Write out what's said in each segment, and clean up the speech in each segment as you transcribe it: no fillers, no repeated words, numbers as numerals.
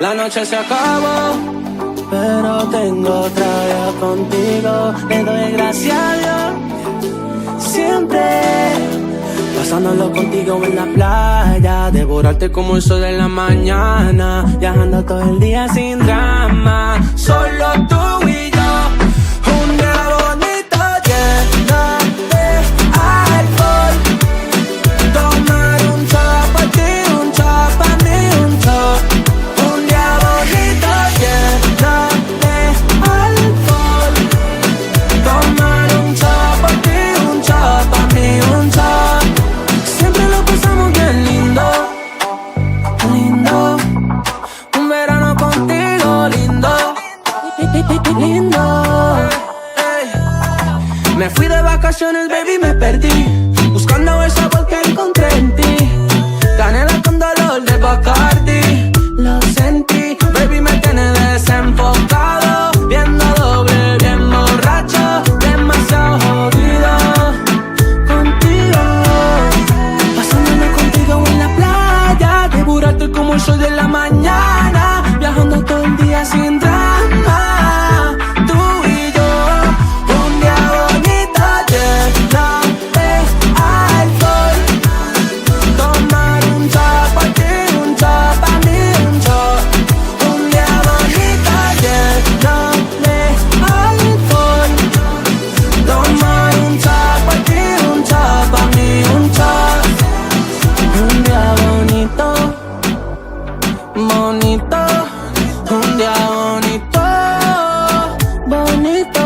La noche se acabó, pero tengo otra vez contigo. Le doy gracias a Dios, siempre pasándolo contigo en la playa, devorarte como el sol de la mañana, viajando todo el día sin drama, solo tú y yo. Un día bonito lleno de alcohol, tomar un shot por ti, un shot para mí, un shot. Un día bonito lleno de alcohol, tomar un shot por ti, un shot para mí, un shot. Siempre lo pasamos bien lindo, lindo. Un verano contigo lindo, lindo. Ey. Me fui de vacaciones, baby, me perdí, buscando el sabor que encontré en ti. Canela con dolor de Bacardi, lo sentí. Baby, me tiene desenfocado, viendo doble, bien borracho, demasiado jodido. Contigo, pasándolo contigo en la playa, devorarte como el sol de la mañana, viajando todo el día sin drama. Tú y yo, un día bonito lleno de alcohol, tomar un shot por ti, un shot para mí, un shot. Un día bonito lleno de alcohol, tomar un shot por ti, un shot para mí, un shot. Un día bonito, bonito, un día bonito, bonito.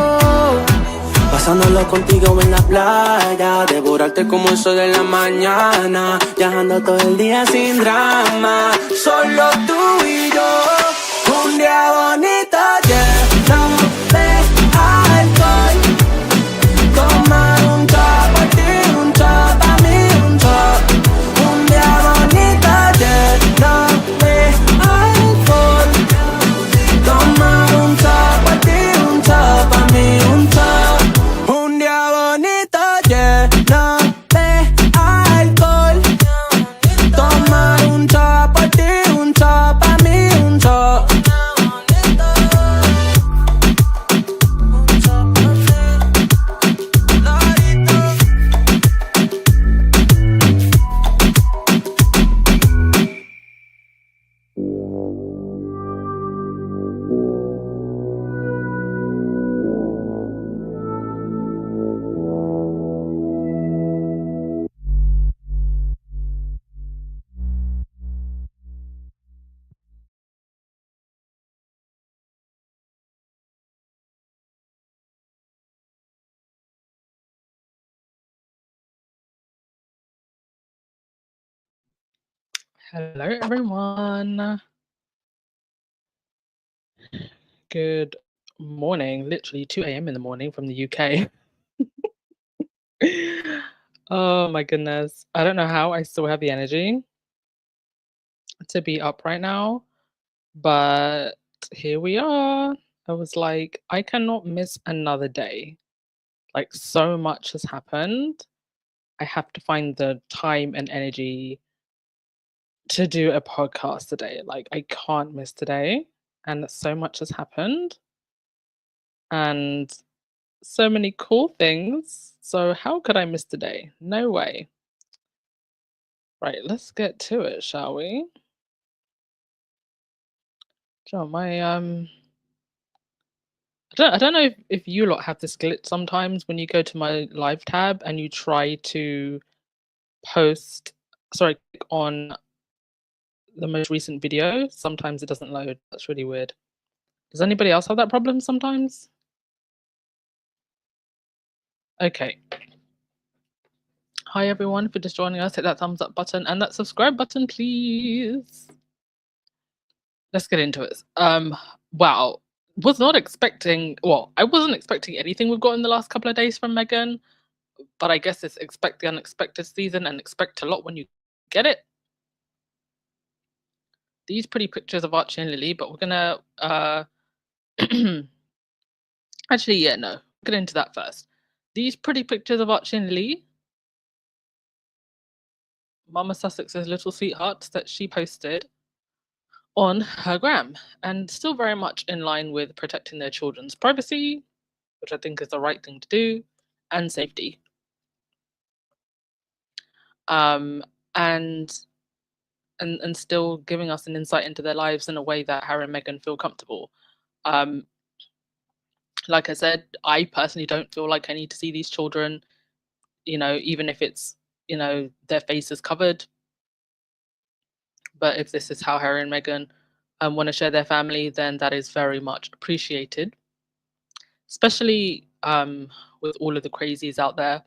Pasándolo contigo en la playa, devorarte como el sol de la mañana, viajando todo el día sin drama, solo tú y yo. Un día bonito lleno de alcohol, tomar un shot por ti, un shot para mí, un shot. Un día bonito lleno de alcohol, tomar un shot por ti, un shot para mí, un shot. Un día bonito lleno de alcohol, tomar un shot por ti, un shot para mí, un shot. Hello, everyone. Good morning. Literally 2 a.m. in the morning from the UK. Oh my goodness. I don't know how I still have the energy to be up right now, but here we are. I was like, I cannot miss another day. Like, so much has happened. I have to find the time and energy to do a podcast today. Like, I can't miss today. And so much has happened. And so many cool things. So how could I miss today? No way. Right, let's get to it, shall we? John, I don't know if you lot have this glitch sometimes when you go to my live tab and you try to click on the most recent video. Sometimes it doesn't load. That's really weird. Does anybody else have that problem sometimes? Okay. Hi everyone, if you're just joining us, hit that thumbs up button and that subscribe button, please. Let's get into it. Wow. I wasn't expecting anything we've got in the last couple of days from Meghan, but I guess it's expect the unexpected season and expect a lot when you get it. These pretty pictures of Archie and Lili, but we're gonna actually, yeah, no, get into that first. These pretty pictures of Archie and Lili, Mama Sussex's little sweethearts that she posted, on her gram, and still very much in line with protecting their children's privacy, which I think is the right thing to do, and safety. Um, and and still giving us an insight into their lives in a way that Harry and Meghan feel comfortable. Um, like I said, I personally don't feel like I need to see these children, even if it's, their face is covered. But if this is how Harry and Meghan want to share their family, then that is very much appreciated, especially with all of the crazies out there.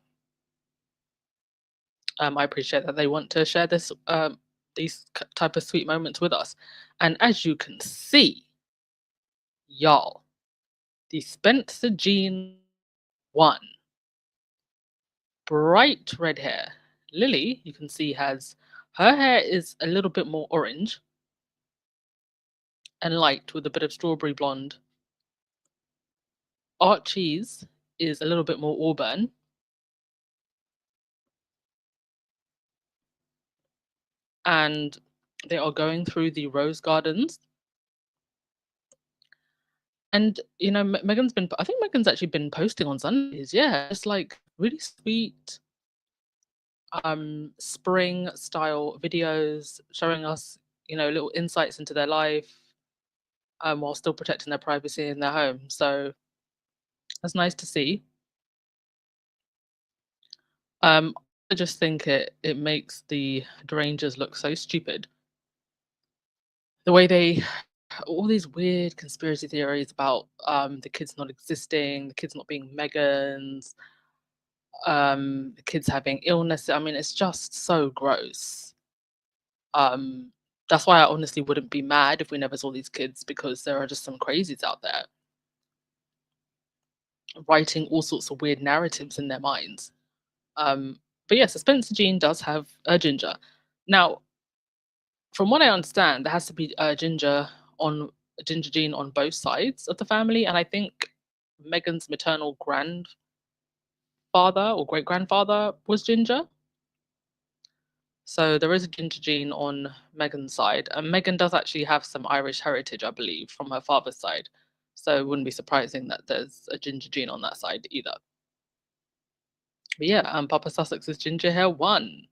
I appreciate that they want to share these type of sweet moments with us. And as you can see, y'all, the Spencer Jean won. Bright red hair. Lily, you can see, has her hair is a little bit more orange and light with a bit of strawberry blonde. Archie's is a little bit more auburn. And they are going through the rose gardens. And I think Megan's actually been posting on Sundays. Yeah, it's like really sweet spring style videos showing us, little insights into their life while still protecting their privacy in their home. So that's nice to see. I just think it makes the Derangers look so stupid. The way they all these weird conspiracy theories about the kids not existing, the kids not being Meghan's, the kids having illness. I mean, it's just so gross. Um, that's why I honestly wouldn't be mad if we never saw these kids, because there are just some crazies out there writing all sorts of weird narratives in their minds. But yes, Spencer Jean does have a ginger. Now, from what I understand, there has to be a ginger gene on both sides of the family, and I think Meghan's maternal grandfather or great grandfather was ginger. So there is a ginger gene on Meghan's side, and Meghan does actually have some Irish heritage, I believe, from her father's side. So it wouldn't be surprising that there's a ginger gene on that side either. But yeah, Papa Sussex's ginger hair won,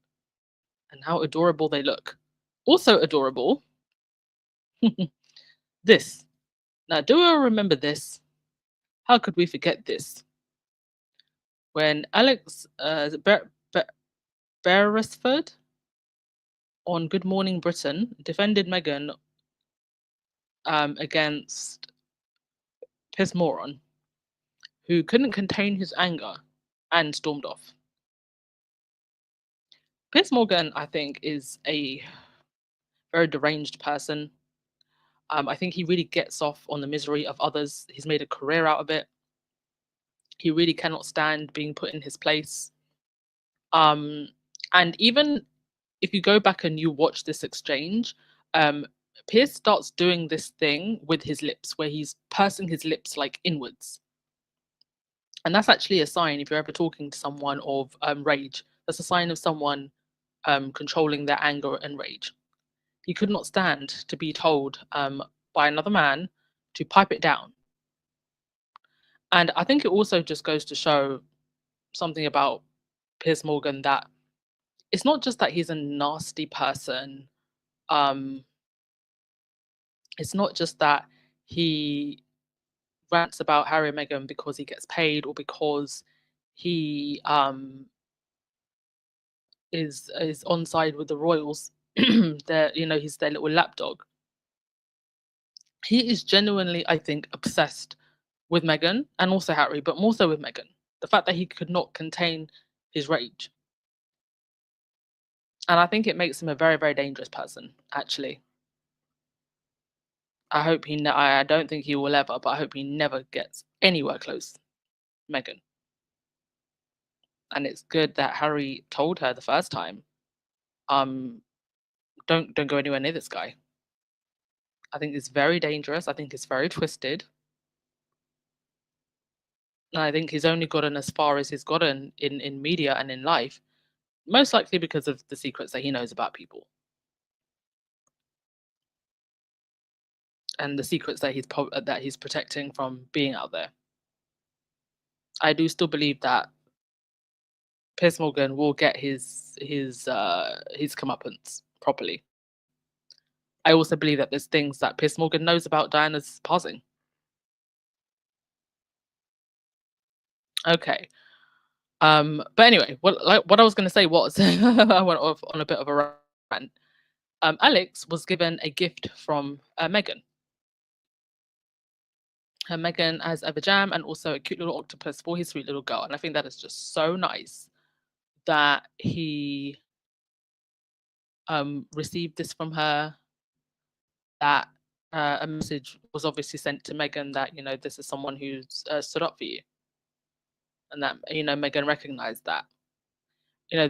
and how adorable they look. Also adorable, this. Now, do I remember this? How could we forget this? When Alex Beresford on Good Morning Britain defended Meghan against Piers Morgan, who couldn't contain his anger and stormed off. Piers Morgan, I think, is a very deranged person. I think he really gets off on the misery of others. He's made a career out of it. He really cannot stand being put in his place. And even if you go back and you watch this exchange, Piers starts doing this thing with his lips where he's pursing his lips like inwards. And that's actually a sign, if you're ever talking to someone of rage, that's a sign of someone controlling their anger and rage. He could not stand to be told by another man to pipe it down. And I think it also just goes to show something about Piers Morgan, that it's not just that he's a nasty person. Um, it's not just that he rants about Harry and Meghan because he gets paid or because he is on side with the royals. He's their little lapdog. He is genuinely, I think, obsessed with Meghan and also Harry, but more so with Meghan. The fact that he could not contain his rage. And I think it makes him a very, very dangerous person, actually. I don't think he will ever, but I hope he never gets anywhere close to Meghan. And it's good that Harry told her the first time, um, don't go anywhere near this guy. I think it's very dangerous. I think it's very twisted. And I think he's only gotten as far as he's gotten in media and in life, most likely because of the secrets that he knows about people. and the secrets that he's protecting from being out there. I do still believe that Piers Morgan will get his comeuppance properly. I also believe that there's things that Piers Morgan knows about Diana's passing. Okay. But anyway, what I was going to say was I went off on a bit of a rant. Alex was given a gift from Meghan. Meghan has a jam and also a cute little octopus for his sweet little girl, and I think that is just so nice that he received this from her. That a message was obviously sent to Meghan that this is someone who's stood up for you, and that Meghan recognized that.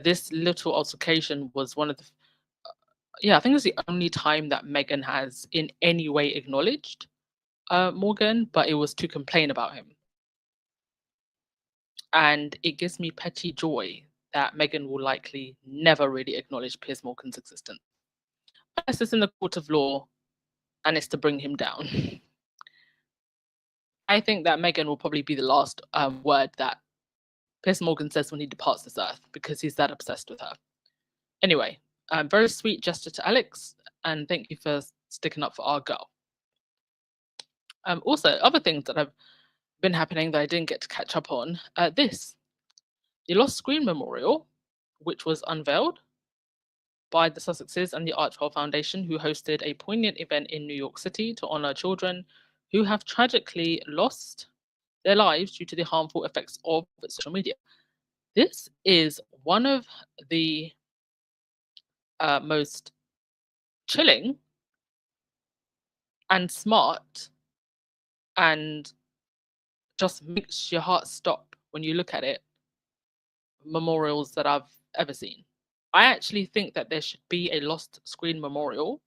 This little altercation was one of the I think it's the only time that Meghan has in any way acknowledged Morgan, but it was to complain about him. And it gives me petty joy that Meghan will likely never really acknowledge Piers Morgan's existence. Unless it's in the court of law and it's to bring him down. I think that Meghan will probably be the last word that Piers Morgan says when he departs this earth, because he's that obsessed with her. Anyway, very sweet gesture to Alex, and thank you for sticking up for our girl. Also, other things that have been happening that I didn't get to catch up on. The Lost Screen Memorial, which was unveiled by the Sussexes and the Archwell Foundation, who hosted a poignant event in New York City to honor children who have tragically lost their lives due to the harmful effects of social media. This is one of the most chilling and smart and just makes your heart stop when you look at it memorials that I've ever seen. I actually think that there should be a Lost Screen Memorial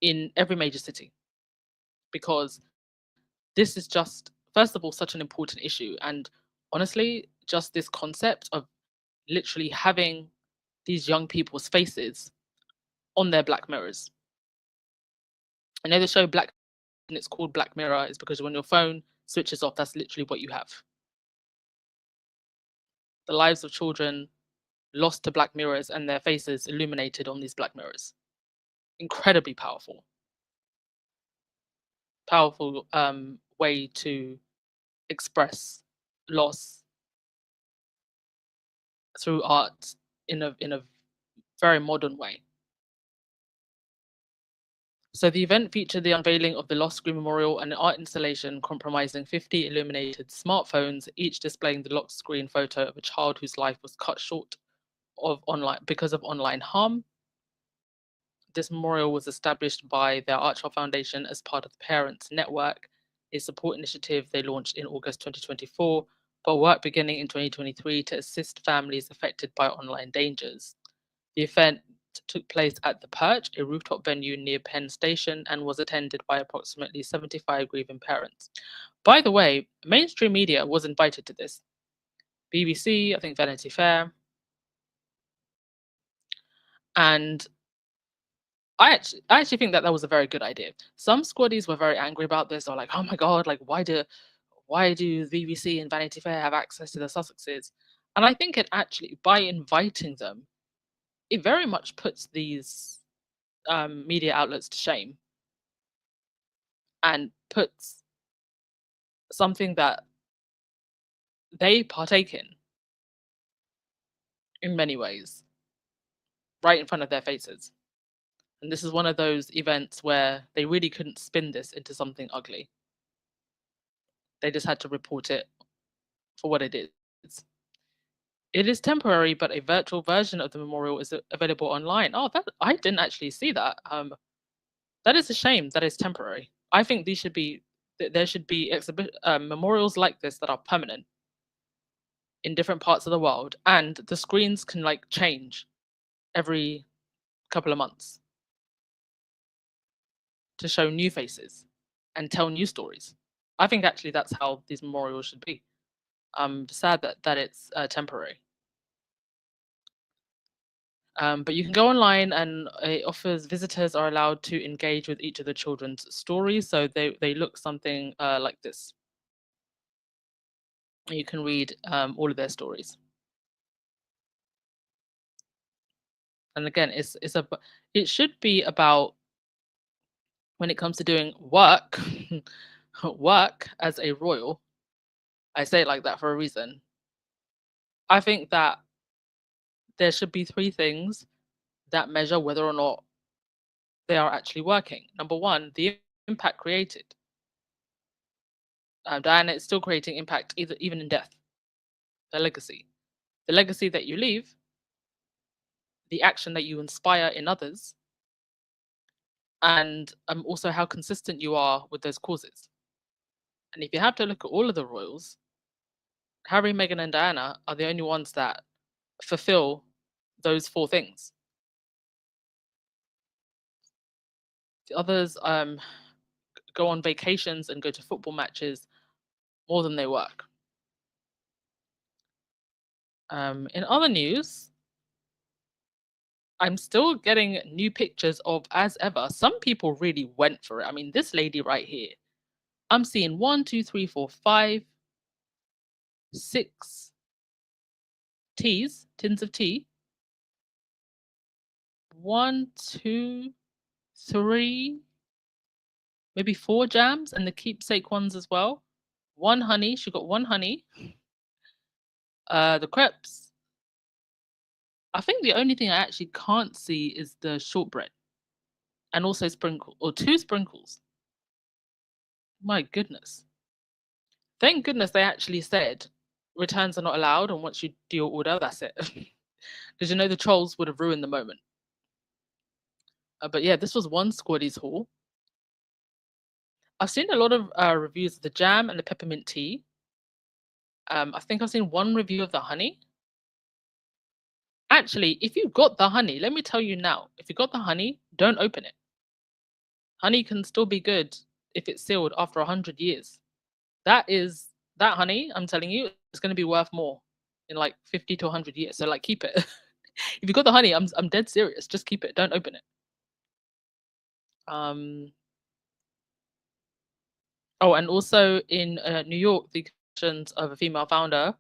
in every major city, because this is just, first of all, such an important issue, and honestly, just this concept of literally having these young people's faces on their Black Mirrors. I know the show Black, and it's called Black Mirror, is because when your phone switches off, that's literally what you have. The lives of children lost to Black Mirrors and their faces illuminated on these Black Mirrors. Incredibly powerful. Powerful way to express loss through art in a very modern way. So the event featured the unveiling of the Lost Screen Memorial, an art installation comprising 50 illuminated smartphones, each displaying the locked screen photo of a child whose life was cut short because of online harm. This memorial was established by the Archwell Foundation as part of the Parents Network, a support initiative they launched in August 2024, but work beginning in 2023 to assist families affected by online dangers. The event took place at The Perch, a rooftop venue near Penn Station, and was attended by approximately 75 grieving parents. By the way, mainstream media was invited to this. BBC, I think Vanity Fair. And I actually think that was a very good idea. Some squaddies were very angry about this. They were like, oh my God, like why do BBC and Vanity Fair have access to the Sussexes? And I think it actually, by inviting them, it very much puts these media outlets to shame and puts something that they partake in many ways right in front of their faces. And this is one of those events where they really couldn't spin this into something ugly. They just had to report it for what it is. It is temporary, but a virtual version of the memorial is available online. Oh, that I didn't actually see that. That is a shame that it's temporary. I think there should be memorials like this that are permanent in different parts of the world, and the screens can like change every couple of months to show new faces and tell new stories. I think actually that's how these memorials should be. I'm sad that it's temporary. But you can go online, and it offers visitors are allowed to engage with each of the children's stories. So they look something like this. You can read all of their stories. And again, it should be about, when it comes to doing work, work as a royal. I say it like that for a reason. I think that there should be three things that measure whether or not they are actually working. Number one, the impact created. Diana is still creating impact even in death. The legacy that you leave, the action that you inspire in others, and also how consistent you are with those causes. And if you have to look at all of the royals, Harry, Meghan, and Diana are the only ones that fulfill those four things. The others go on vacations and go to football matches more than they work. In other news, I'm still getting new pictures of, as ever, some people really went for it. I mean, this lady right here, I'm seeing 1, 2, 3, 4, 5, 6 tins of tea. 1, 2, 3, maybe 4 jams, and the keepsake ones as well. 1 honey, she got 1 honey. The crepes. I think the only thing I actually can't see is the shortbread. And also 2 sprinkles. My goodness. Thank goodness they actually said returns are not allowed, and once you do your order, that's it. Because you know the trolls would have ruined the moment. But yeah, this was one Squaddies haul. I've seen a lot of reviews of the jam and the peppermint tea. I think I've seen one review of the honey. Actually, if you got the honey, let me tell you now, if you got the honey, don't open it. Honey can still be good if it's sealed after 100 years. That honey, I'm telling you, it's going to be worth more in like 50 to 100 years. So like keep it. If you got the honey, I'm dead serious. Just keep it. Don't open it. Oh, and also in New York, the actions of a female founder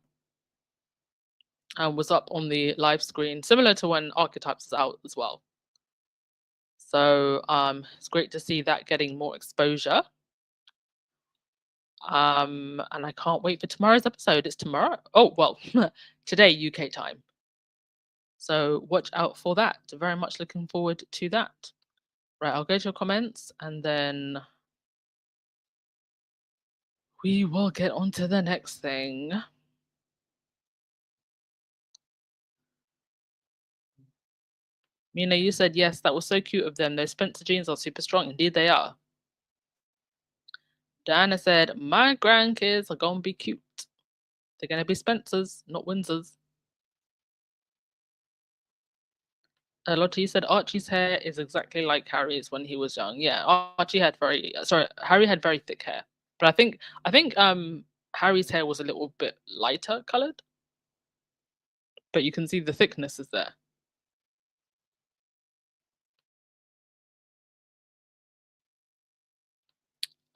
was up on the live screen, similar to when Archetypes is out as well. So it's great to see that getting more exposure. And I can't wait for tomorrow's episode. It's tomorrow. Oh, well, today, UK time. So watch out for that. Very much looking forward to that. Right, I'll go to your comments and then we will get on to the next thing. Mina, you said yes, that was so cute of them. Those Spencer jeans are super strong. Indeed, they are. Diana said, my grandkids are going to be cute. They're going to be Spencers, not Windsors. Lottie said Archie's hair is exactly like Harry's when he was young. Yeah, Harry had very thick hair. But I think Harry's hair was a little bit lighter colored. But you can see the thickness is there.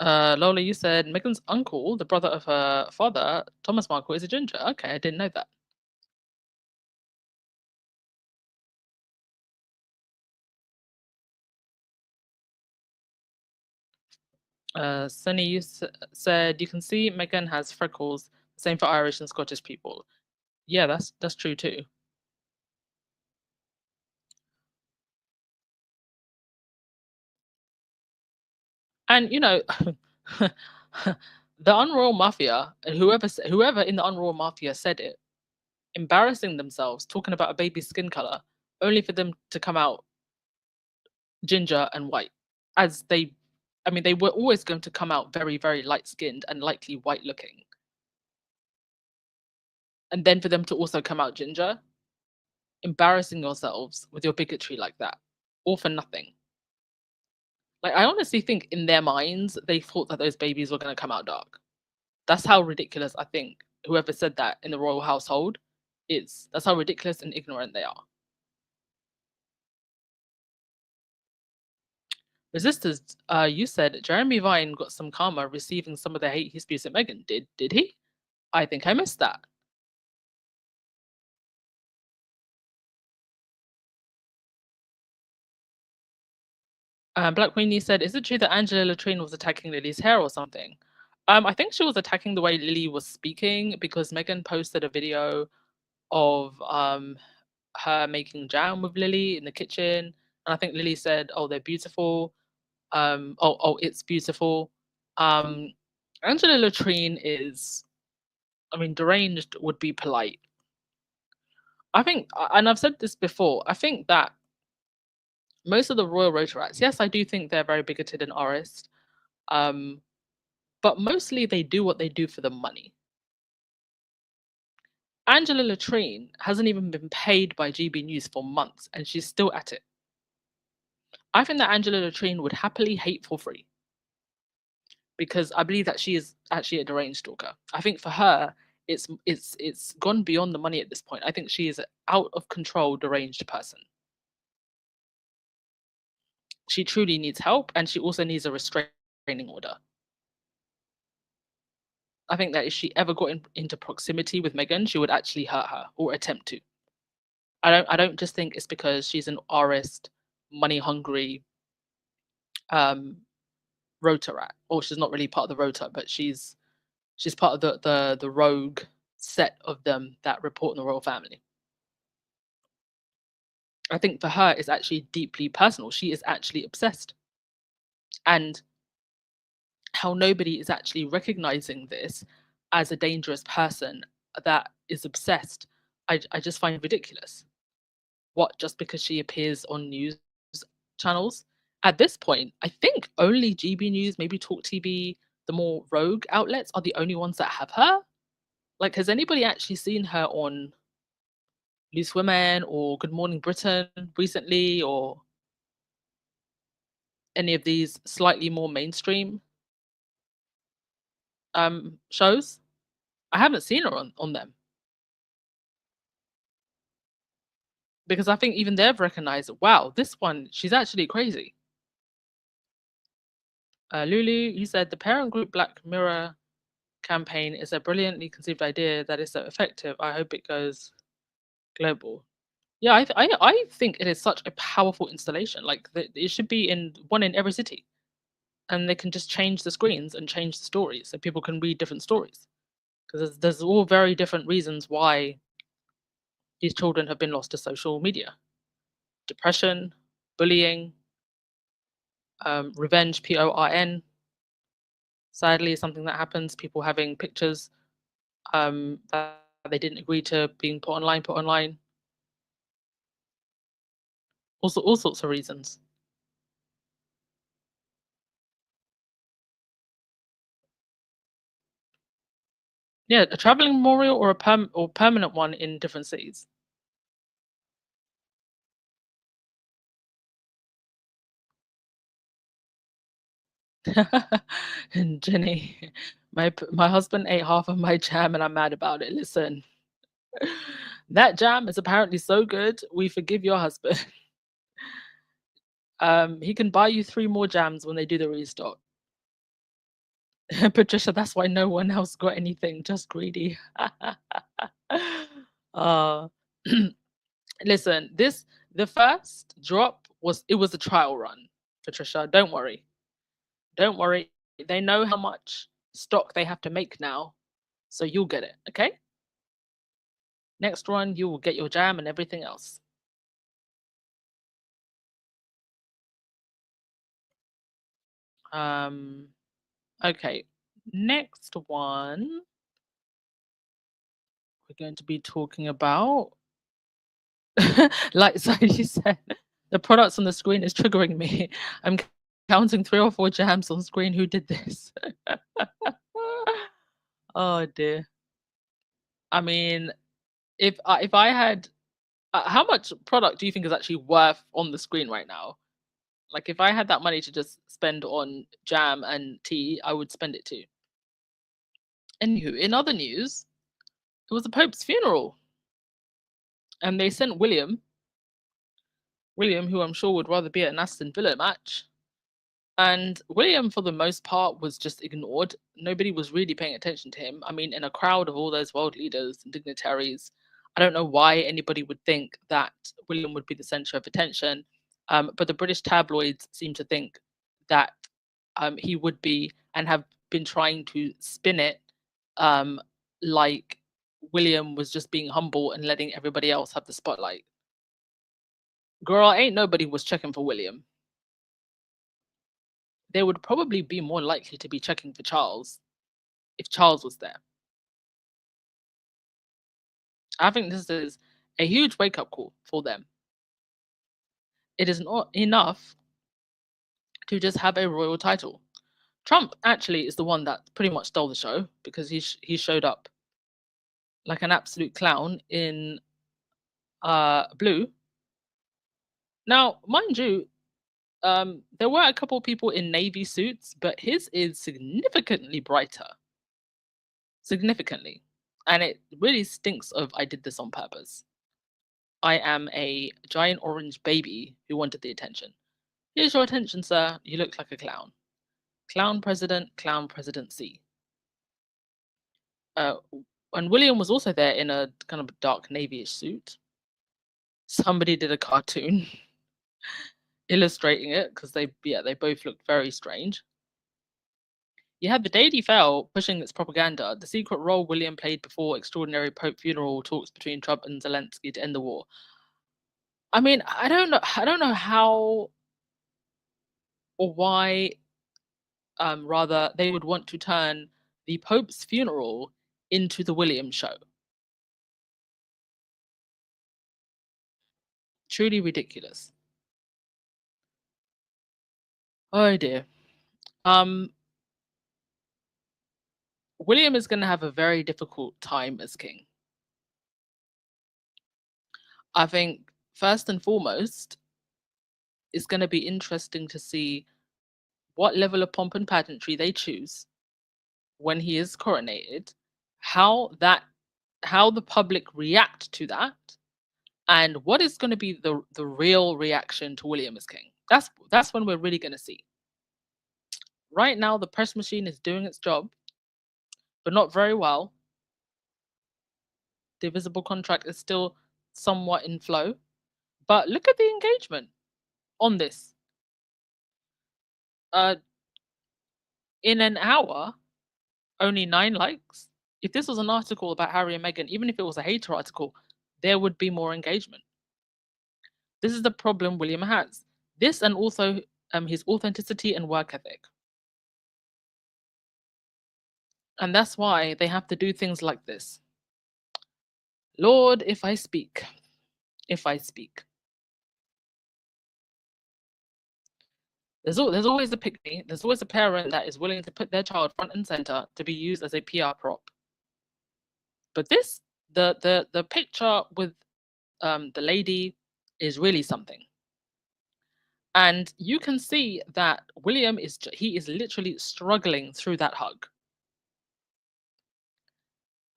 Lola, you said Meghan's uncle, the brother of her father, Thomas Markle, is a ginger. Okay, I didn't know that. Sunny, you said you can see Meghan has freckles. Same for Irish and Scottish people. Yeah, that's true too. And you know, the Unroyal Mafia, whoever in the Unroyal Mafia said it, embarrassing themselves talking about a baby's skin color, only for them to come out ginger and white, as they were always going to come out very, very light skinned and likely white looking. And then for them to also come out ginger, embarrassing yourselves with your bigotry like that, all for nothing. Like, I honestly think in their minds, they thought that those babies were going to come out dark. That's how ridiculous I think whoever said that in the royal household is. That's how ridiculous and ignorant they are. Resistors, you said Jeremy Vine got some karma receiving some of the hate he spews at Meghan. Did he? I think I missed that. Black Queenie said, "Is it true that Angela Latrine was attacking Lily's hair or something?" I think she was attacking the way Lily was speaking because Meghan posted a video of her making jam with Lily in the kitchen, and I think Lily said, "Oh, they're beautiful." It's beautiful. Angela Latrine is, I mean, deranged would be polite. I think, and I've said this before, I think that most of the royal Rotaract, yes, I do think they're very bigoted and arist, but mostly they do what they do for the money. Angela Latrine hasn't even been paid by GB News for months, and she's still at it. I think that Angela Latrine would happily hate for free because I believe that she is actually a deranged stalker. I think for her, it's gone beyond the money at this point. I think she is an out of control deranged person. She truly needs help, and she also needs a restraining order. I think that if she ever got into proximity with Meghan, she would actually hurt her or attempt to. I don't just think it's because she's an artist, money hungry Rotaract, or she's not really part of the Rota, but she's part of the rogue set of them that report on the royal family. I think for her it's actually deeply personal. She is actually obsessed. And how nobody is actually recognizing this as a dangerous person that is obsessed, I just find ridiculous. What, just because she appears on news channels? At this point, I think only GB News, maybe Talk TV, the more rogue outlets are the only ones that have her. Like, has anybody actually seen her on Loose Women or Good Morning Britain recently, or any of these slightly more mainstream shows? I haven't seen her on them because I think even they've recognized, wow, this one, she's actually crazy. Lulu, you said the parent group Black Mirror campaign is a brilliantly conceived idea that is so effective. I hope it goes global. Yeah, I think it is such a powerful installation. Like, it should be in one in every city, and they can just change the screens and change the stories so people can read different stories, because there's all very different reasons why these children have been lost to social media: depression, bullying, revenge, PORN. Sadly, is something that happens. People having pictures that they didn't agree to being put online. Also, all sorts of reasons. Yeah, a traveling memorial or or permanent one in different cities. And Jenny, my husband ate half of my jam and I'm mad about it. Listen, that jam is apparently so good. We forgive your husband. He can buy you 3 more jams when they do the restock. Patricia, that's why no one else got anything. Just greedy. uh, Listen, the first drop was a trial run, Patricia. Don't worry. Don't worry. They know how much stock they have to make now, so you'll get it, okay? Next run, you will get your jam and everything else. Okay. Next one, we're going to be talking about, like Sophie said, the products on the screen is triggering me. I'm counting 3 or 4 jams on screen. Who did this? Oh dear. I mean, if I had, how much product do you think is actually worth on the screen right now? Like, if I had that money to just spend on jam and tea, I would spend it too. Anywho, in other news, it was the Pope's funeral, and they sent William, who I'm sure would rather be at an Aston Villa match, And William, for the most part, was just ignored. Nobody was really paying attention to him. I mean, in a crowd of all those world leaders and dignitaries, I don't know why anybody would think that William would be the center of attention. But the British tabloids seem to think that he would be, and have been trying to spin it like William was just being humble and letting everybody else have the spotlight. Girl, ain't nobody was checking for William. They would probably be more likely to be checking for Charles if Charles was there. I think this is a huge wake up call for them. It is not enough to just have a royal title. Trump actually is the one that pretty much stole the show because he showed up like an absolute clown in blue. Now, mind you, there were a couple people in navy suits, but his is significantly brighter. Significantly. And it really stinks of I did this on purpose. I am a giant orange baby who wanted the attention. Here's your attention, sir. You look like a clown. Clown presidency. And William was also there in a kind of dark navy-ish suit. Somebody did a cartoon illustrating it because they both looked very strange. You had the Daily Mail pushing its propaganda, the secret role William played before extraordinary Pope funeral talks between Trump and Zelensky to end the war. I mean, I don't know how or why rather they would want to turn the Pope's funeral into the William show. Truly ridiculous. Oh dear. William is going to have a very difficult time as king. I think first and foremost, it's going to be interesting to see what level of pomp and pageantry they choose when he is coronated, how the public react to that, and what is going to be the real reaction to William as king. That's when we're really going to see. Right now, the press machine is doing its job, but not very well. The visible contract is still somewhat in flow, but look at the engagement on this. In an hour, only 9 likes. If this was an article about Harry and Meghan, even if it was a hater article, there would be more engagement. This is the problem William has. This, and also his authenticity and work ethic. And that's why they have to do things like this. Lord, if I speak. There's always a pick-me. There's always a parent that is willing to put their child front and center to be used as a PR prop. But this, the picture with the lady is really something. And you can see that William is literally struggling through that hug.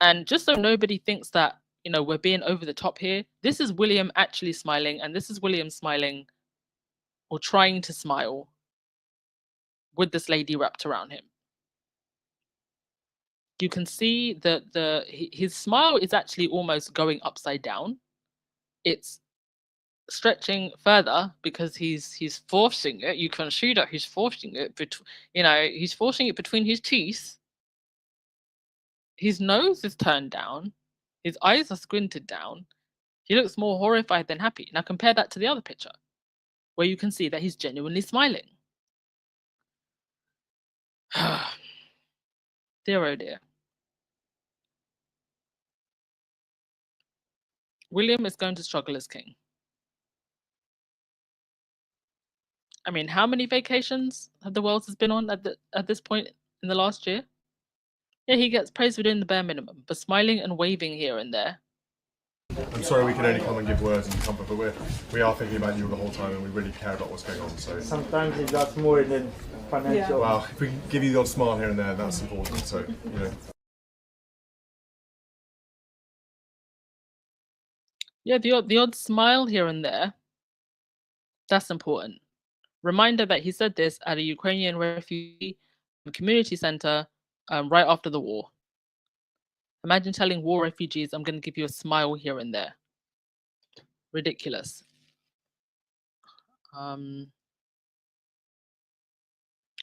And just so nobody thinks that, we're being over the top here, this is William actually smiling, and this is William smiling or trying to smile with this lady wrapped around him. You can see that his smile is actually almost going upside down. It's stretching further because he's forcing it. You can see that he's forcing it, he's forcing it between his teeth. His nose is turned down. His eyes are squinted down. He looks more horrified than happy. Now compare that to the other picture, where you can see that he's genuinely smiling. Dear oh dear. William is going to struggle as king. I mean, how many vacations have the world has been on at this point in the last year? Yeah, he gets praised within the bare minimum, but smiling and waving here and there. I'm sorry we can only come and give words and comfort, but we are thinking about you the whole time, and we really care about what's going on. So sometimes it's lots more than financial. Yeah. Well, if we can give you the odd smile here and there, that's important. So Yeah, the odd smile here and there. That's important. Reminder that he said this at a Ukrainian refugee community center right after the war. Imagine telling war refugees, I'm going to give you a smile here and there. Ridiculous. Oh,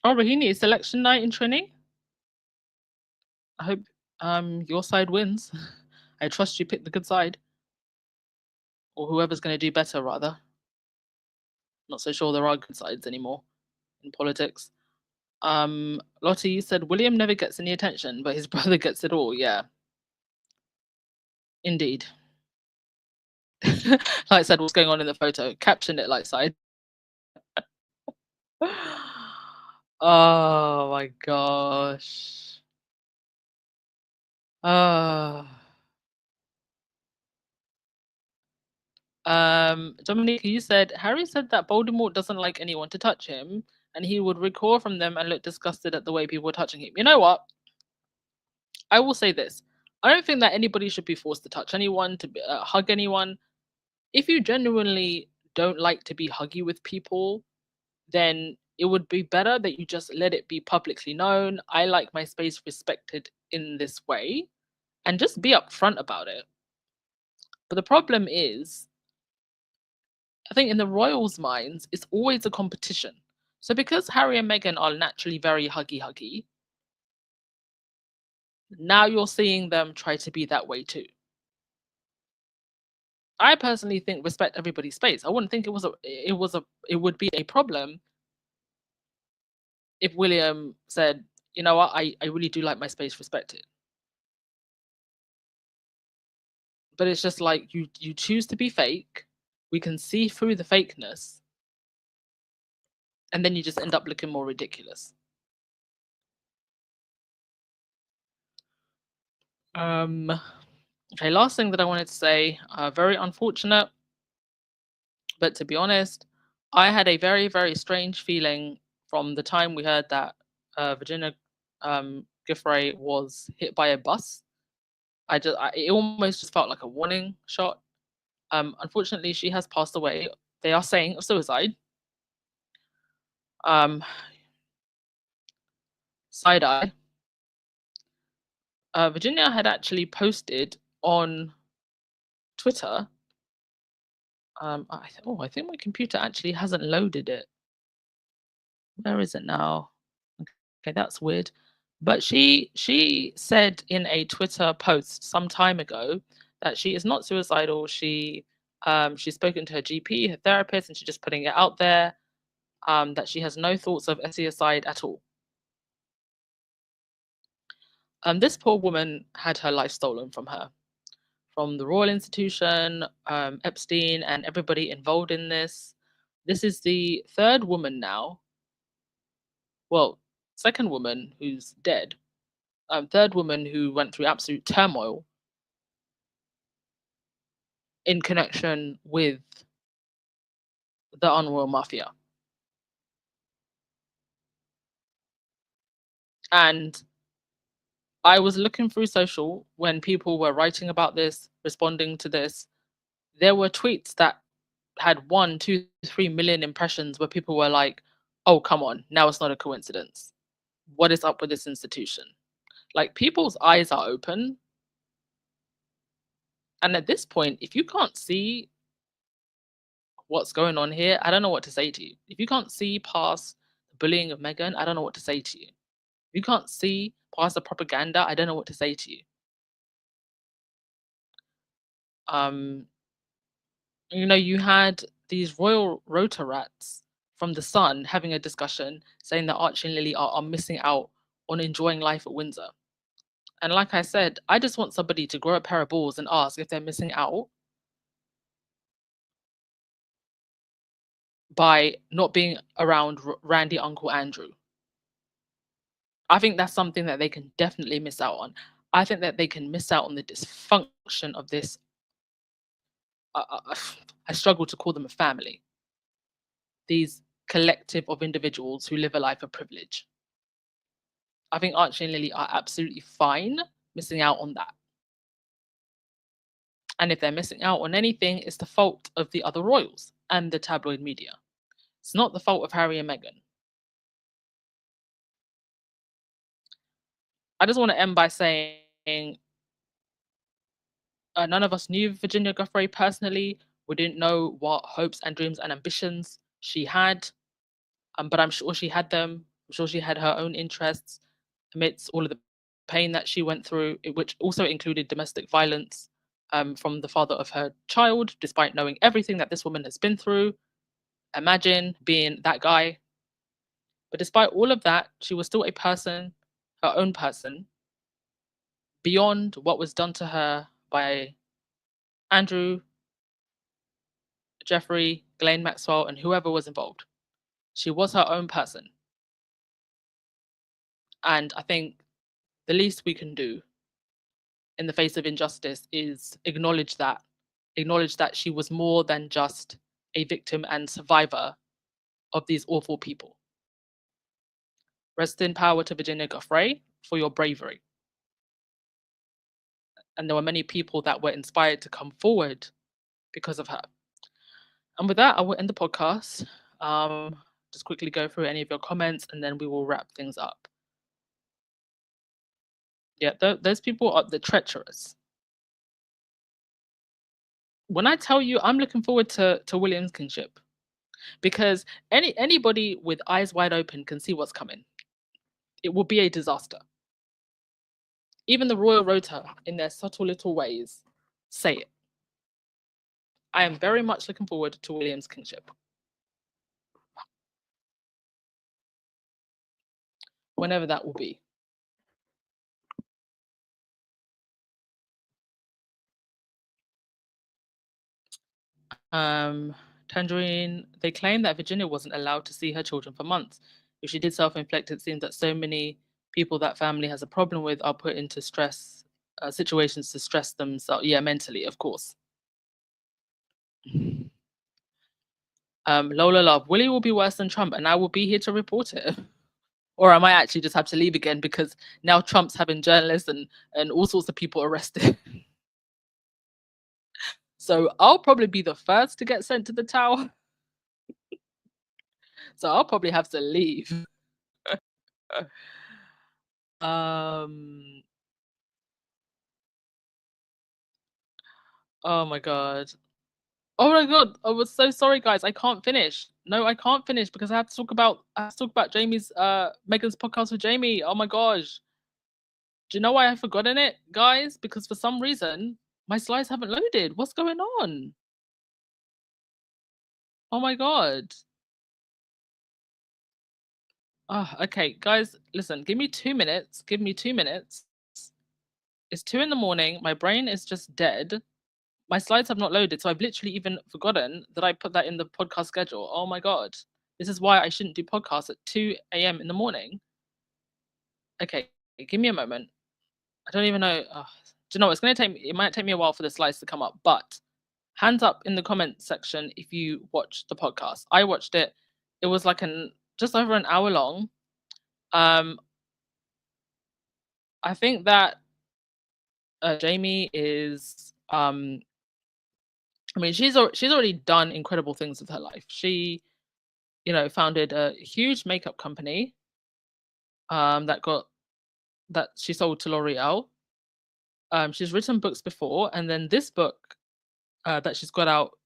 Rahini, it's election night in Trini. I hope your side wins. I trust you pick the good side. Or whoever's going to do better, rather. Not so sure there are good sides anymore in politics. Lottie, you said William never gets any attention, but his brother gets it all. Yeah. Indeed. Like I said, what's going on in the photo? Caption it, like side. Oh my gosh. Dominique, you said Harry said that Voldemort doesn't like anyone to touch him, and he would recoil from them and look disgusted at the way people were touching him. You know what? I will say this. I don't think that anybody should be forced to touch anyone, to hug anyone. If you genuinely don't like to be huggy with people, then it would be better that you just let it be publicly known. I like my space respected in this way, and just be upfront about it. But the problem is, I think in the royals' minds, it's always a competition. So because Harry and Meghan are naturally very huggy, now you're seeing them try to be that way too. I personally think respect everybody's space. I wouldn't think it would be a problem if William said, you know what, I really do like my space respected. But it's just like you choose to be fake. We can see through the fakeness. And then you just end up looking more ridiculous. Okay, last thing that I wanted to say, very unfortunate, but to be honest, I had a very, very strange feeling from the time we heard that Virginia Giuffre was hit by a bus. It almost just felt like a warning shot. Unfortunately, she has passed away. They are saying of suicide. Side eye. Virginia had actually posted on Twitter. I think my computer actually hasn't loaded it. Where is it now? Okay, that's weird. But she said in a Twitter post some time ago that she is not suicidal. She's spoken to her GP, her therapist, and she's just putting it out there that she has no thoughts of suicide at all. This poor woman had her life stolen from her, from the Royal Institution, Epstein, and everybody involved in this. This is the third woman now. Well, second woman who's dead. Third woman who went through absolute turmoil in connection with the Unroyal Mafia. And I was looking through social when people were writing about this, responding to this. There were tweets that had 1, 2, 3 million impressions where people were like, oh, come on, now it's not a coincidence. What is up with this institution? Like, people's eyes are open. And at this point, if you can't see what's going on here, I don't know what to say to you. If you can't see past the bullying of Meghan, I don't know what to say to you. If you can't see past the propaganda, I don't know what to say to you. You had these royal rota rats from The Sun having a discussion saying that Archie and Lili are missing out on enjoying life at Windsor. And like I said, I just want somebody to grow a pair of balls and ask if they're missing out by not being around Randy Uncle Andrew. I think that's something that they can definitely miss out on. I think that they can miss out on the dysfunction of this. I struggle to call them a family. These collective of individuals who live a life of privilege. I think Archie and Lili are absolutely fine missing out on that. And if they're missing out on anything, it's the fault of the other royals and the tabloid media. It's not the fault of Harry and Meghan. I just want to end by saying none of us knew Virginia Giuffre personally. We didn't know what hopes and dreams and ambitions she had, but I'm sure she had them. I'm sure she had her own interests amidst all of the pain that she went through, which also included domestic violence from the father of her child, despite knowing everything that this woman has been through. Imagine being that guy. But despite all of that, she was still a person, her own person, beyond what was done to her by Andrew, Jeffrey, Ghislaine Maxwell, and whoever was involved. She was her own person. And I think the least we can do in the face of injustice is acknowledge that she was more than just a victim and survivor of these awful people. Rest in power to Virginia Giuffre for your bravery. And there were many people that were inspired to come forward because of her. And with that, I will end the podcast. Just quickly go through any of your comments and then we will wrap things up. Yeah, those people are the treacherous. When I tell you, I'm looking forward to William's kingship, because anybody with eyes wide open can see what's coming. It will be a disaster. Even the royal rota, in their subtle little ways, say it. I am very much looking forward to William's kingship. Whenever that will be. Tangerine, they claim that Virginia wasn't allowed to see her children for months. If she did self-inflict, it seems that so many people that family has a problem with are put into stress situations to stress themselves. Yeah, mentally, of course. Lola Love, Willie will be worse than Trump, and I will be here to report it. Or I might actually just have to leave again because now Trump's having journalists and all sorts of people arrested. So I'll probably be the first to get sent to the tower. So I'll probably have to leave. Oh my god. Oh my god. I was so sorry, guys. I can't finish. No, I can't finish because I have to talk about Jamie's Meghan's podcast with Jamie. Oh my gosh. Do you know why I've forgotten it, guys? Because for some reason my slides haven't loaded. What's going on? Oh my god. Oh, okay, guys, listen, give me 2 minutes. Give me 2 minutes. It's 2 in the morning. My brain is just dead. My slides have not loaded, so I've literally even forgotten that I put that in the podcast schedule. Oh my god. This is why I shouldn't do podcasts at 2 a.m. in the morning. Okay, give me a moment. I don't even know. Do you know what? It might take me a while for the slides to come up, but hands up in the comment section if you watched the podcast. I watched it. It was like just over an hour long. I think that Jamie is I mean, she's already done incredible things with her life. She, founded a huge makeup company that she sold to L'Oreal. She's written books before, and then this book that she's got out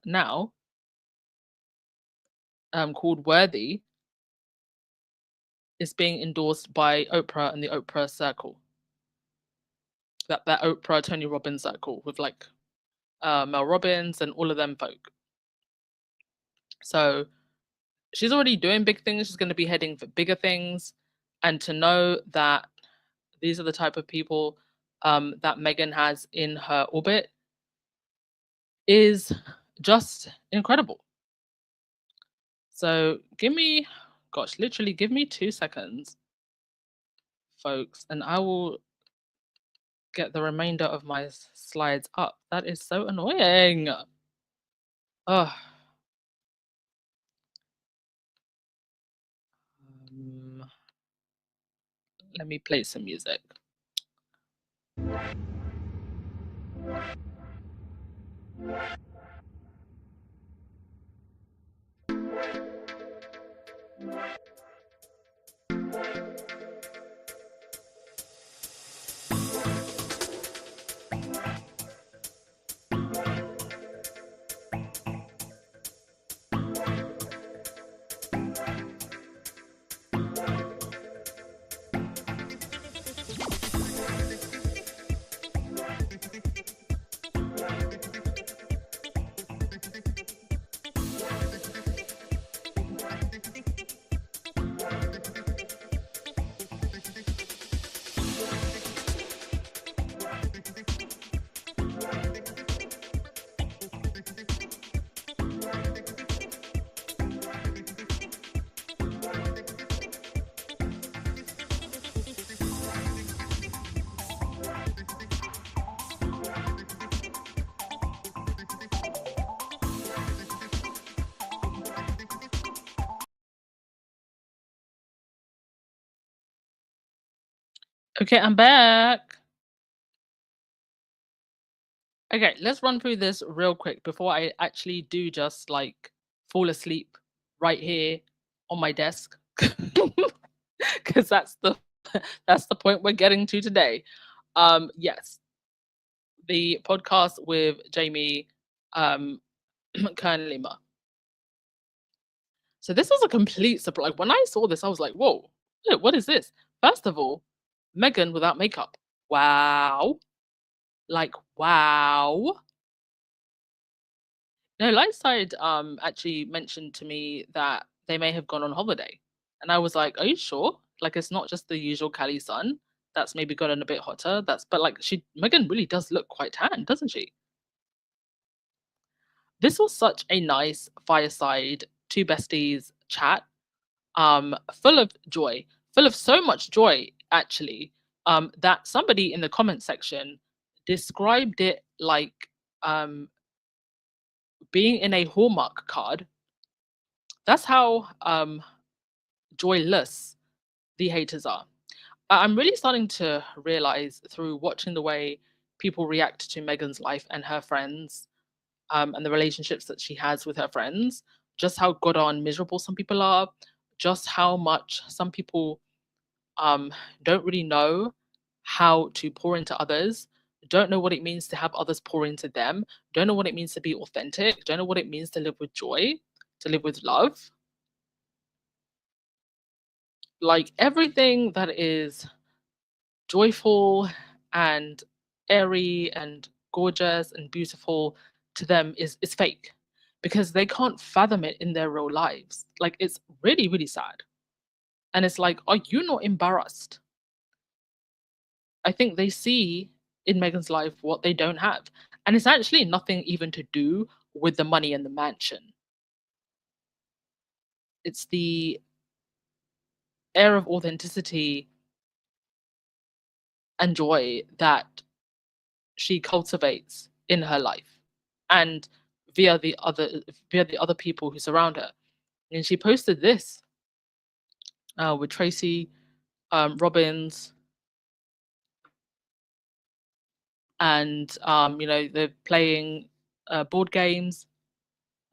now, called Worthy, is being endorsed by Oprah and the Oprah Circle. That Oprah Tony Robbins circle with like Mel Robbins and all of them folk. So she's already doing big things. She's going to be heading for bigger things. And to know that these are the type of people that Meghan has in her orbit is just incredible. So literally give me 2 seconds, folks, and I will get the remainder of my slides up. That is so annoying. Oh. Let me play some music. Okay, I'm back. Okay, let's run through this real quick before I actually do just like fall asleep right here on my desk. Because that's the point we're getting to today. Yes, the podcast with Jamie Kern Lima. So this was a complete surprise. Like when I saw this, I was like, whoa, what is this? First of all, Meghan without makeup. Wow. Like, wow. No, Lightside actually mentioned to me that they may have gone on holiday. And I was like, are you sure? Like it's not just the usual Cali sun that's maybe gotten a bit hotter. But like Meghan really does look quite tan, doesn't she? This was such a nice fireside, two besties chat. Full of joy, full of so much joy actually, that somebody in the comment section described it like being in a Hallmark card. That's how joyless the haters are. I'm really starting to realize through watching the way people react to Meghan's life and her friends, and the relationships that she has with her friends, just how god on miserable some people are, just how much some people don't really know how to pour into others, don't know what it means to have others pour into them, don't know what it means to be authentic, don't know what it means to live with joy, to live with love. Like everything that is joyful and airy and gorgeous and beautiful to them is fake because they can't fathom it in their real lives. Like it's really, really sad. And it's like, are you not embarrassed? I think they see in Meghan's life what they don't have. And it's actually nothing even to do with the money and the mansion. It's the air of authenticity and joy that she cultivates in her life and via the other people who surround her. And she posted this with Tracy Robbins, and they're playing board games,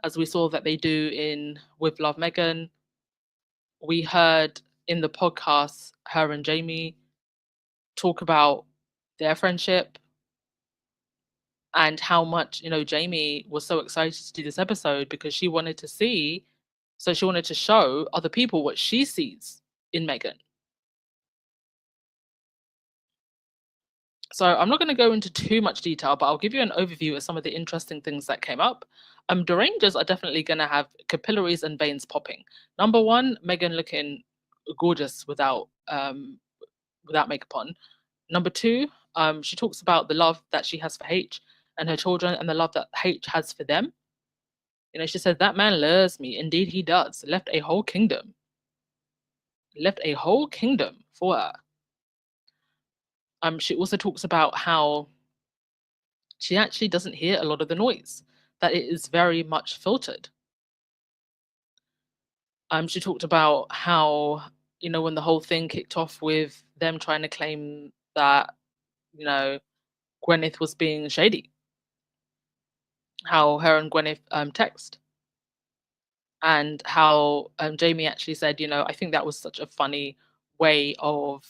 as we saw that they do in With Love Meghan. We heard in the podcast her and Jamie talk about their friendship and how much Jamie was so excited to do this episode because she wanted to show other people what she sees in Meghan. So I'm not going to go into too much detail, but I'll give you an overview of some of the interesting things that came up. Derangers are definitely going to have capillaries and veins popping. Number one, Meghan looking gorgeous without makeup on. Number two, she talks about the love that she has for H and her children and the love that H has for them. She says, that man loves me. Indeed, he does. Left a whole kingdom. Left a whole kingdom for her. She also talks about how she actually doesn't hear a lot of the noise, that it is very much filtered. She talked about how, when the whole thing kicked off with them trying to claim that, Gwyneth was being shady, how her and Gwyneth text. and how Jamie actually said, I think that was such a funny way of,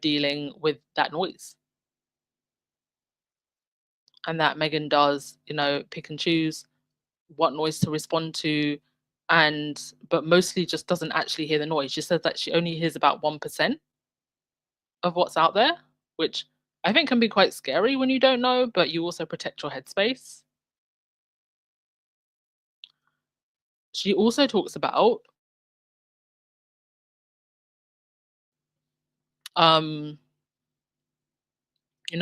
dealing with that noise. And that Meghan does, pick and choose what noise to respond to, but mostly just doesn't actually hear the noise. She says that she only hears about 1% of what's out there, which I think can be quite scary when you don't know, but you also protect your headspace. She also talks about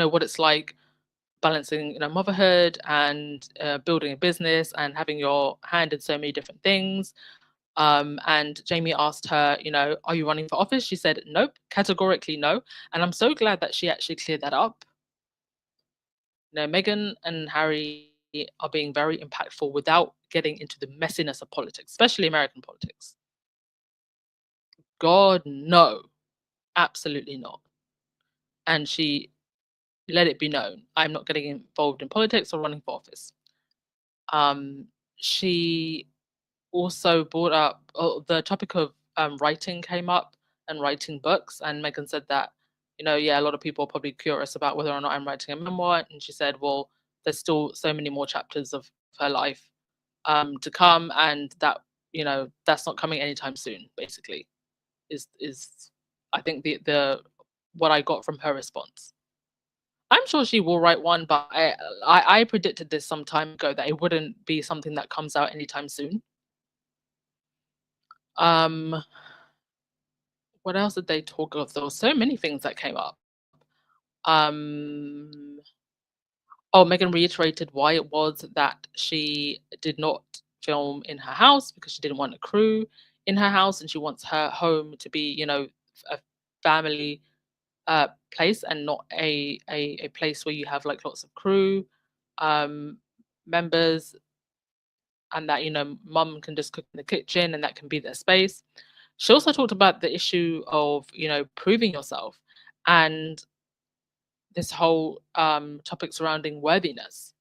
what it's like balancing, motherhood and building a business and having your hand in so many different things. And Jamie asked her, are you running for office? She said, nope, categorically no. And I'm so glad that she actually cleared that up. Meghan and Harry are being very impactful without getting into the messiness of politics, especially American politics. God, no, absolutely not. And she let it be known, I'm not getting involved in politics or running for office. She also brought up the topic of writing came up and writing books, and Meghan said that, a lot of people are probably curious about whether or not I'm writing a memoir, and she said, well, there's still so many more chapters of her life to come, and that that's not coming anytime soon. Basically, is I think the what I got from her response. I'm sure she will write one, but I predicted this some time ago that it wouldn't be something that comes out anytime soon. What else did they talk of? There were so many things that came up. Meghan reiterated why it was that she did not film in her house, because she didn't want a crew in her house, and she wants her home to be, a family place and not a place where you have like lots of crew members, and that mum can just cook in the kitchen and that can be their space. She also talked about the issue of proving yourself and this whole topic surrounding worthiness.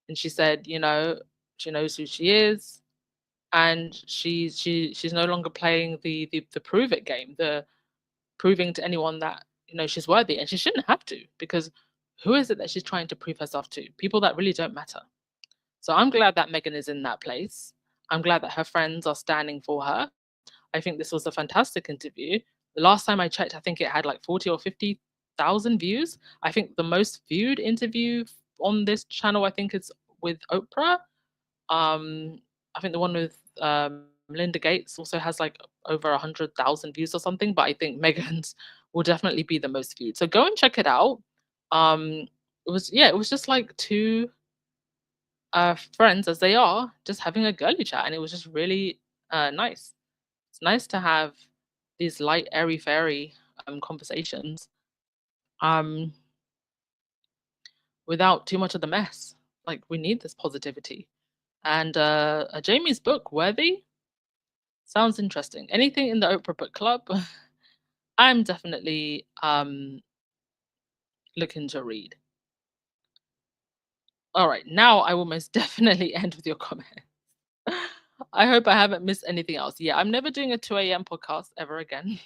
And she said she knows who she is, and she's no longer playing the prove it game, the proving to anyone that she's worthy, and she shouldn't have to, because who is it that she's trying to prove herself to? People that really don't matter. So I'm glad that Meghan is in that place. I'm glad that her friends are standing for her. I think this was a fantastic interview. The last time I checked, I think it had like 40 or 50,000 views. I think the most viewed interview on this channel, I think, is with Oprah. I think the one with Linda Gates also has like over 100,000 views or something, but I think Meghan's will definitely be the most viewed. So go and check it out. It was just like two friends, as they are, just having a girly chat, and it was just really nice. It's nice to have these light, airy fairy conversations without too much of the mess. Like, we need this positivity. And Jamie's book, Worthy, sounds interesting. Anything in the Oprah Book Club, I'm definitely looking to read. All right, now I will most definitely end with your comment. I hope I haven't missed anything else. Yeah, I'm never doing a 2 a.m. podcast ever again.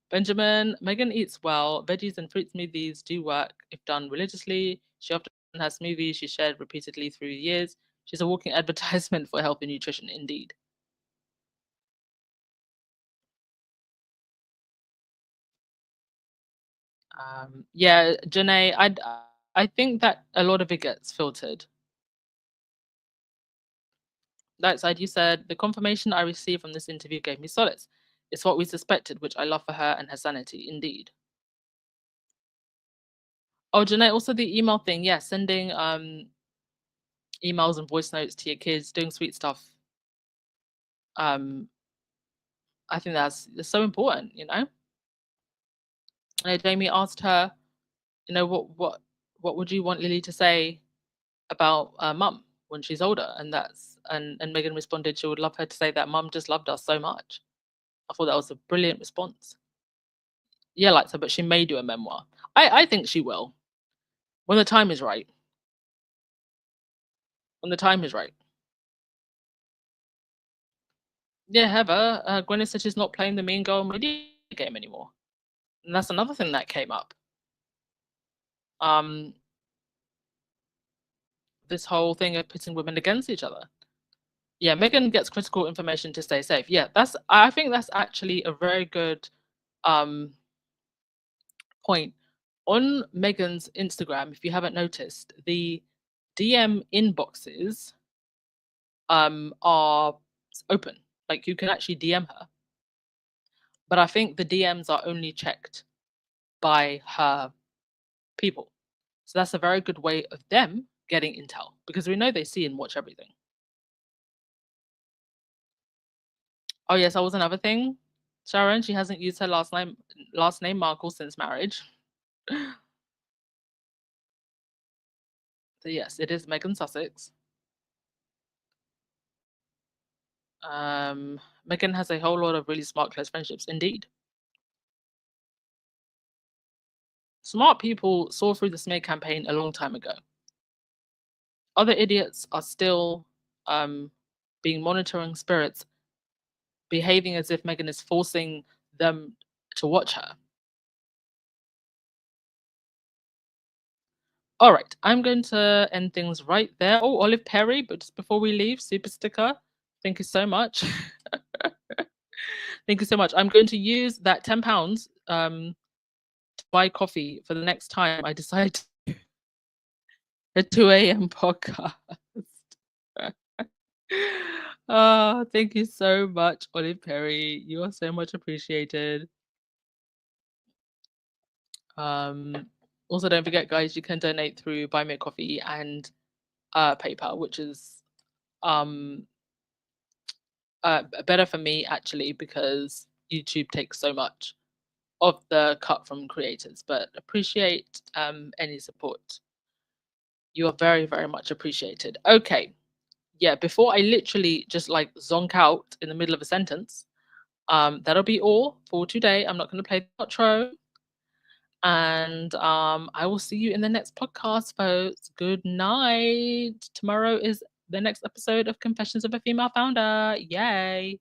Benjamin, Meghan eats well. Veggies and fruit smoothies do work if done religiously. She often has smoothies she shared repeatedly through years. She's a walking advertisement for health and nutrition, indeed. Yeah, Janae, I think that a lot of it gets filtered. That side, you said, the confirmation I received from this interview gave me solace. It's what we suspected, which I love for her and her sanity, indeed. Oh, Janae, also the email thing. Yeah, sending emails and voice notes to your kids, doing sweet stuff. I think that's so important, And Jamie asked her, what would you want Lily to say about mum when she's older? And Meghan responded she would love her to say that mum just loved us so much. I thought that was a brilliant response. Yeah, like so, but she may do a memoir. I think she will. When the time is right. When the time is right. Yeah, Heather, Gwyneth said she's not playing the Mean Girl media game anymore. And that's another thing that came up. This whole thing of pitting women against each other. Yeah, Meghan gets critical information to stay safe. Yeah, I think that's actually a very good point. On Meghan's Instagram, if you haven't noticed, the DM inboxes are open. Like you can actually DM her. But I think the DMs are only checked by her people. So that's a very good way of them getting intel because we know they see and watch everything. Oh yes, that was another thing. Sharon, she hasn't used her last name Markle since marriage. So yes, it is Meghan Sussex. Meghan has a whole lot of really smart close friendships, indeed. Smart people saw through the smear campaign a long time ago. Other idiots are still being monitoring spirits, behaving as if Meghan is forcing them to watch her. All right, I'm going to end things right there. Oh, Olive Perry, but just before we leave, super sticker. Thank you so much. Thank you so much. I'm going to use that £10 to buy coffee for the next time I decide to do a 2 a.m. podcast. Oh, thank you so much, Olive Perry. You are so much appreciated. Also, don't forget, guys, you can donate through Buy Me a Coffee and PayPal, which is better for me actually because YouTube takes so much of the cut from creators. But appreciate any support. You are very, very much appreciated. Okay, yeah. Before I literally just like zonk out in the middle of a sentence, that'll be all for today. I'm not going to play the outro. And I will see you in the next podcast, folks. Good night. Tomorrow is the next episode of Confessions of a Female Founder. Yay.